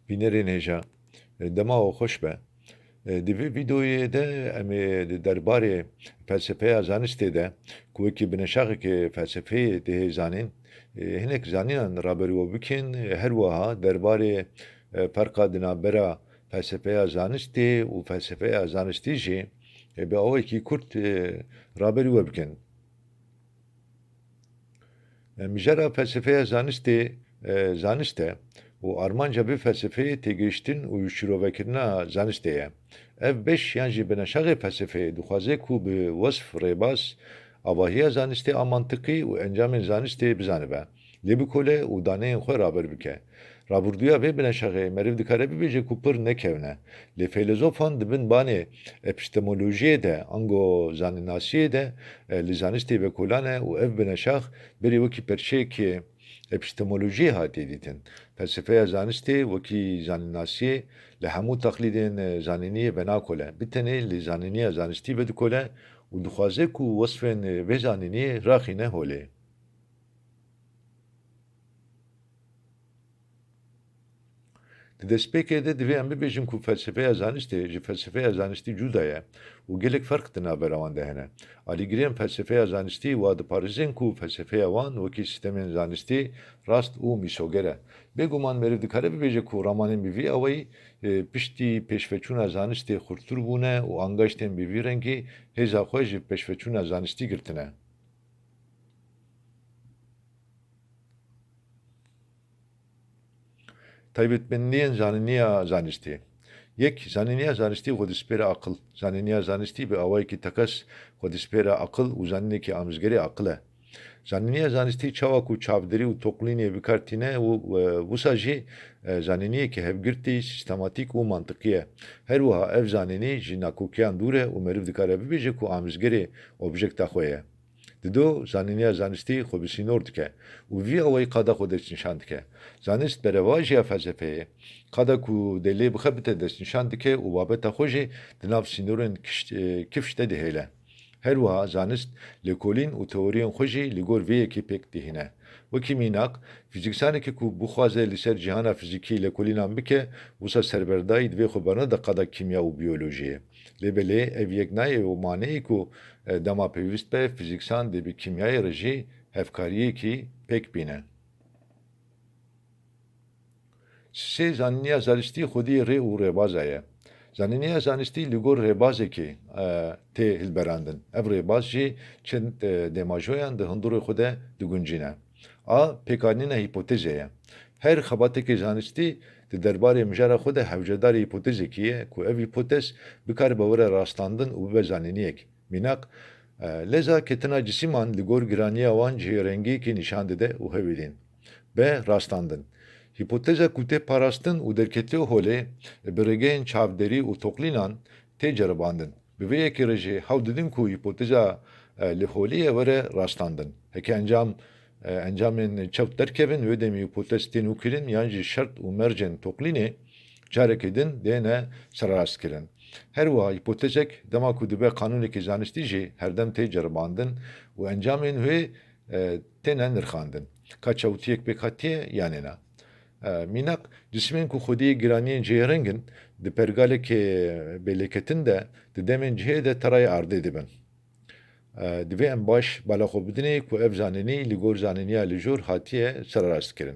Binêrê nêja dema û xweş be. Di vê videoyê de em ê derbarê felsefeya zanistê de ku wekî bineşaxekê felsefeyê tê zanîn, hinek zanînan raberî bikin, her wiha derbarê ferqa di navbera felsefeya zanistê û felsefeya zanistî jî bi awayekî kurt raberî we bikin. Mijara felsefeya zanistê zanist e û armanca vê felsefeyê têgihiştin û şîrovekirina zanistê ye. Ev beş yan jî bineşaxê felsefeyê dixwaze ku bi wesf rêbaz avahiya zanistê a mantiqî û encamên zanistê bizanibe, lê bikole û daneyên xwe raber bike. Rabirduya vê bineşaxê meriv dikare bibêje ku pir nekevne, lê fêlozofan dibin banê epistemolojiyê de ango zanînasiyê de li zanistê vekolan e û ev bineşax berê wekî perçeyekê epistemolojiyê hatiye dîtin. Felsefeya zanistê wekî zanînasiyê li hemû teqlîdên zanîniyê ve nakole, bi tenê li zanîniya zanistî ve dikole û dixwaze ku wesfên vê zanîniyê raxîne holê. Di destpêkê de divê em bibêjin ku felsefeya zanistê ji felsefeya zanistî cuda ye û gelek ferq di navbera wan de hene. Alîgiriyên felsefeya zanistî wa diparêzin ku felsefeya wan wekî sîstemên zanistî rast û mîsoger e. Bêguman meriv dikare bibêje ku ramanên bi vî awayî piştî pêşveçûna zanistê xurttir bûne û angaştên bi vî rengî hêza xwe ji pêşveçûna zanistî girtine. Taybetmenliğin zaniniya zanisti. Yek zaniniya zanisti xwedispêra aqil. Zaniniya zanistî bi awayekî tekas xwedispêra aqil û zanînekî amizgerê aqil e. Zaniniya zanistî çawa ku çavderî û toqlînê bikartîne û wisa jî zanîniyekî hevgirtî, sîstematîk û mantiqî ye. Her wiha ev zanînî ji nakokiyan dûr e û meriv dikare bibêje ku amizgerê objekta xwe ye. Dido zanîniya zanistî xwe bi sînor dike û vî awayî qada xwe destnîşan dike. Zanist berevajiya felsefeyê qada ku dê lê bixe bite destnîşan dike û babeta xwe jî di nav sînorên kifş de dihêle. Her wiha zanist lêkolîn û teoriyên xwe jî li gor vê yekê pêk dihîne. Wekî mînak, fîzîksanekî ku bixwaze li ser cîhana fîzîkî lêkolînan bike, wisa serberdayî divê xwe berne de qada kîmya û biyolojiyê. Lêbelê ev yek nayê û maneyê ku dema pêwîst be fîzîksan dê bi kîmyayê re jî hevkariyekî pêk bîne. Sê zanîniya zanistî xwedî rê û rêbaza ye. Zanîniya zanistî li gor rêbazekê tê hilberandin. Ev rêbaz jî çend dêmajoyan di hundirê xwe de diguncîne. A pêkanîna hîpotezê ye. Her xebatekê zanistî di derbarê mijara xwe de hewcedarê hîpotezekî ye ku ev hîpotez bikare bi were rastandin û bibe zanîniyek. Mînak, leza ketina cisîman li gor giraniya wan cihêrengiyekî nîşan dide û hevîdîn. B. Rastandin. Hîpoteza ku tê parastin û derketiya holê bi rêgehên çavderî û toqlînan tê ceribandin. Bi vê yekê re jî hewl didin ku hîpoteza li holiyê were rastandin. Heke encamên çewt derkevin wê demê hîpotez tê nûkirin yan jî şert û mercên toqlînê carekê din dêne serrastkirin. Her wiha hîpotezek dema ku dibe qanûnekî zanistî jî herdem tê ceribandin û encamên wê têne nirxandin. Ka çewtiyek pêk hatiye yanê ne. Mînak cismên ku xwediyê giraniyên cihêrengin di pergalekê bêlêketin de di demên cihê de terayê erdê dibin. Divê em baş bala xwe bidinê ku ev zanînî li gor zanîniya lijor hatiye serrastkirin.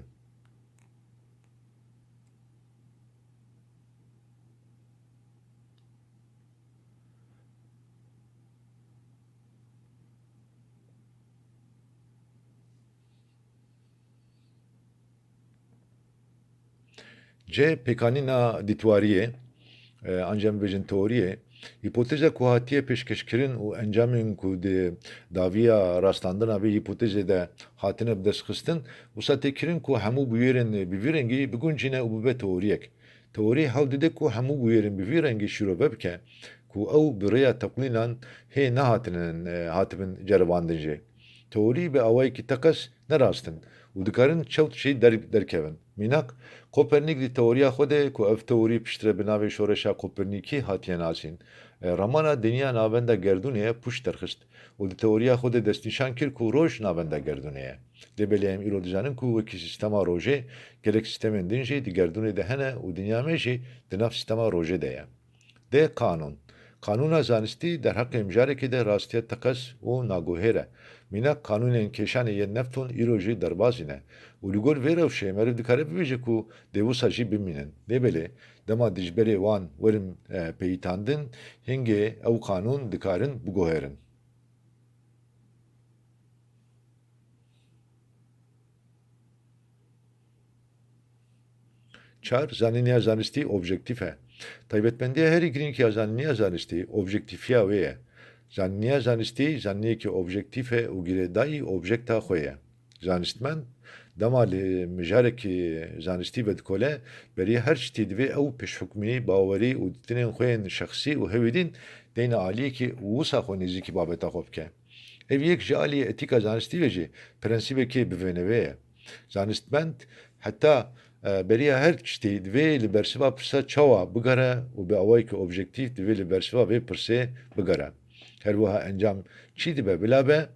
C. Pêkanîna dîtwariyê, ancam bêjin teoriyê, hîpoteza ku hatiye pêşkeşkirin û encamên ku di daviya rastandina vê hîpotezê de hatine bidestxistin, wisa têkirin ku hemû bûyerên bi vî rengî biguncîne û bibe teoriyek. Teorî hewl dide ku hemû bûyerên bi vî rengî şîrove bike ku ew bi rêya teqlînan hatibin ceribandin jê. Teorî bi awayekî teqes nerastin û dikarin çewt jî derkevin. Mînak Kopernik di teoriya xwe de ku ev teorî piştre bi navê şoreşa Kopernikî hatiye nasîn. Ramana deniya navenda gerdûnê pûç derxist û di teoriya xwe de destnîşan kir ku roj navenda gerdûnê ye. Dêbelê em îro dizanin ku wekî sîstema rojê gelek sîstemên din jî di gerdûnê de hene û dinya me jî di nav sîstema rojê de ye. D. Kanûn. Kanûna zanistî derheqê mijarekê de rastiya teqes û naguhêr e. Mînak kanûnên kêşanê yên nefton îro jî derbasî ne. Û li gor vê rewşê meriv dikare bibêje ku dêwisa jî bimînin. Dêbelê dema dijberê wan werin peyîtandin, hingê ew kanûn dikarin biguherin. 4. Zanîniya zanistî objektif e. Taybetmendiya herî girîngî ya zanîniya zanistî objektifiya wê ye. Zanîniya zanistî zanîniyekî objektif e û girêdayî objekta xwe ye. Zanistmend dema li mijarekî zanistî vedikole beriya her tiştî divê ew pêşhukmî, bawerî û dîtinên xwe yên şexsî û hevîdîn deyna aliyekî wisa xwe nêzîkî babeta xwe bike. Ev yek ji aliyê etîka zanistî ve jî prensîbekî bivênevê ye. Zanistmend heta beriya her tiştî divê li bersiva pirsa çawa bigere û bi awayekî objektif divê li bersiva vê pirsê bigere. Her wiha encam çi dibe bilabe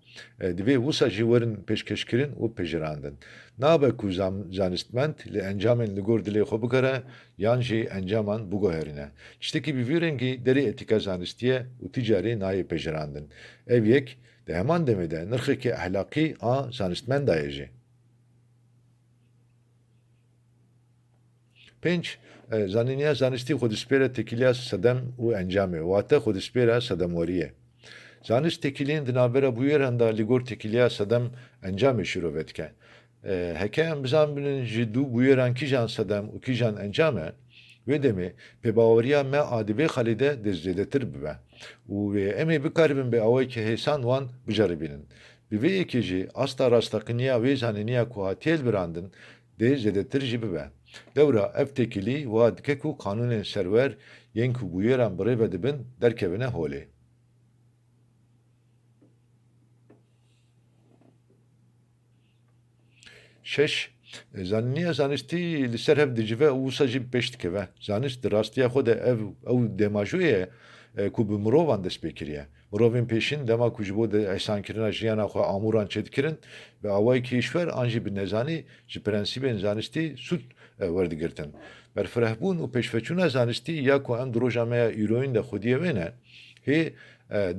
divê wisa jî werin pêşkeşkirin û pejirandin. Nabe ku zanistmend li encamên li gor dilê xwe bigere yan jî encaman biguherîne. Tiştekî bi vî rengî derê etîka zanistiye û tî carî nayê pejirandin. Ev yek di heman demê de nirxekî ehlaqî a zanistmenda ye jî. 5. Zanîniya zanistî xwedîspêra tekîliya sedem û encamê, wate xwedîspêra sedemwerî ye. Zanist tekîliyên di navbera bûyeran da li gor tekîliya sedem encamê şîrove dike. Heke em bizanbînin ji dû bûyeran kîjan sedem û kîjan encam e, wê demê pêbaweriya me a di vê xelê de dê zêdetir bibe û wê em ê bikaribin bi awayekî hêsan wan biceribînin. Bi vê yekê jî asta rastaqiniya wê zanîniya ku hatiye hilbirandin dê zêdetir jî bibe. Dewra ev tekîlî wiha dike ku kanûnên serwer yên ku bûyeran birêve dibin derkevine holê. 6. Zanîniya zanistî li ser hev dicive û wisa jî pêş dikeve. Zanist di rastiya xwe de ew dêmajoyê ye ku bi mirovan dest pê kiriye. Mirovên pêşîn dema ku ji bo ehsankirina jiyana xwe amûran çêdikirin bi awayekî îşver an jî bi nezanî ji prensîbên zanistî sûd werdigirtin. Berfirehbûn û pêşveçûna zanistî ya ku em di roja me ya îroyîn de xwediyê wê ne, hê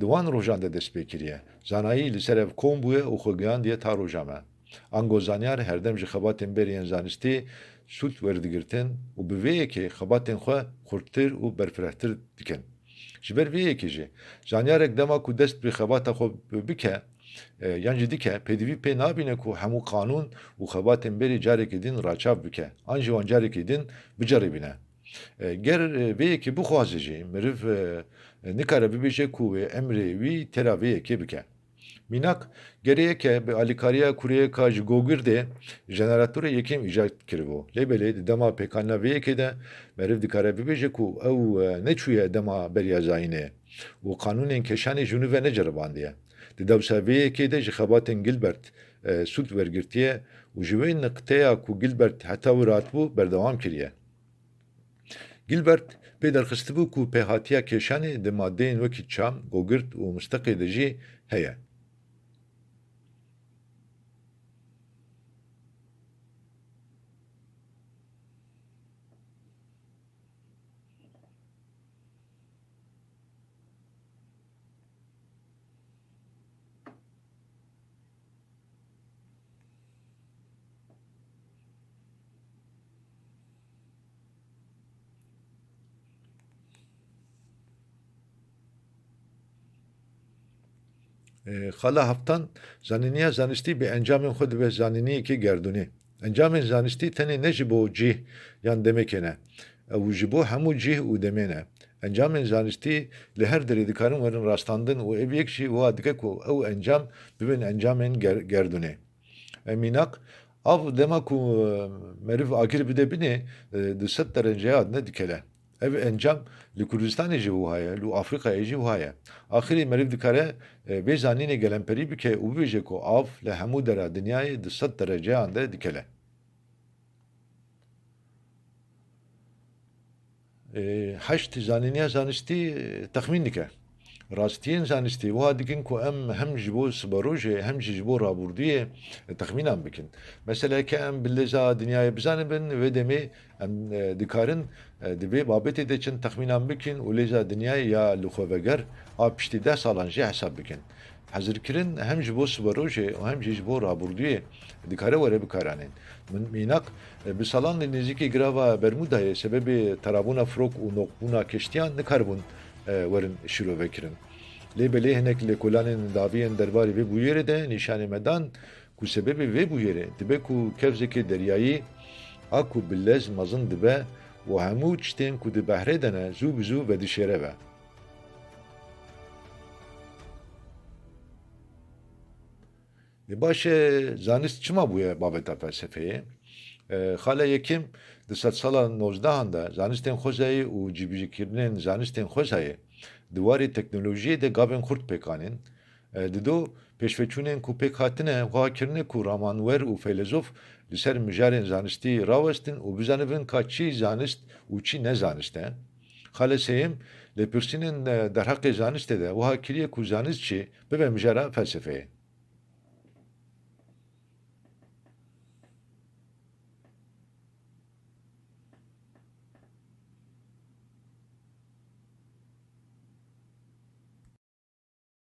di wan rojan de dest pê kiriye. Zanayî li ser ev kom bûye û xwe giyandiye ta roja me. Ango zanyar herdem ji xebatên beriyên zanistî sûd werdigirtin û bi vê yekê xebatên xwe xurttir û berfirehtir dikin. Ji ber vê yekê jî zanyarek dema ku dest bi xebata xwe bike yan jî dike pêdivî pê nabîne ku hemû kanûn û xebatên berî carekî din raçav bike. An jî wan carekî din biceribîne. Ger vê yekê bixwaze jî meriv nikare bibêje ku wê emrê wî tera vê yekê bike. Mînak gerêyeke bi alîkariya kureyeka ji gogir de jeneratörê yekêm îcat kiribû. Lêbelê di dema pêkanîna vê yekê de meriv dikare bibêje ku ew neçûye dema beriya zayînê û kanûnên kêşanê ji nû ve neceribandiye. Di dewsa vê yekê de ji xebatên Gilbert sûd wergirtiye û ji wê niqteya ku Gilbert heta wî ratbû berdewam kiriye. Gilbert pê derxistibû ku pêhatiya kêşanê di maddeyên wekî çam, gogirt û misteqê de jî heye. Xala heftan zanîniya zanistî bi encamên xwe dibe zanîniyekî gerdûnî. Encamên zanistî tenê ne ji bo cih yan demekê ne. Ew ji bo hemû cih û demê ne. Encamên zanistî li her derê dikarin werin rastandin û ev yek jî wiha dike ku ew encam bibin encamên gerdûnê. Mînak av dema ku meriv agir bide binê di 100 dereceya ne dikele. ev encam li Kurdistanê jî wiha ye, li Afrikayê jî wiha ye. Axirî meriv dikare vê zanînê gelemperî bike û bibêje ku av li hemû dera dinyayê di 100 dereceyan de dikele. Heşt zanîniya zanistî texmîn dike. Rastiyên zanistî wiha dikin ku em hem ji bo siberojê hem jî ji bo rabûrdiyê texmînan bikin. Mesela ke em bi lêza dinyayê bizanibin vê demê em dikarin di vê babetê de çend texmînan bikin û lêza dinyayê ya li xwe veger a piştî 10 salan jî hesab bikin. Hezirkirin hem ji bo siberojê û hem jî ji bo rabûrdiyê dikare were bikaranên. Min mînak bi salan li nêzîkî girava Bermudayê sebebê terabûna firok û nokbûna keştiyan nikaribûn werin şîrovekirin. Lêbelê hinek lêkolanên daviyên derbarê vê bûyerê de nîşanê me dan ku sebebê vê bûyerê dibe ku kevzekê deryayî a ku bi lez mezin dibe û hemû tiştên ku di behrê de ne zû bi zû vedişêreve. Baş zanist çima bûye babeta felsefeyê? Xala yekim di sed sala 19 de zanistên xwezayê û cîbîjîkirinên zanistên xwezayê di warê teknolojiyê de gavên xurt pêk anîn. Dido pêşveçûnên ku pêk hatine wiha kirine ku ramanwer û feylezof li ser mijarên zanistî rawestin û bizanibin ka çi zanist û çi ne zanist e. Xala sêyem lêpirsînên derheqê zanistê de wiha kiriye ku zanist çi bibe mijara felsefeyê.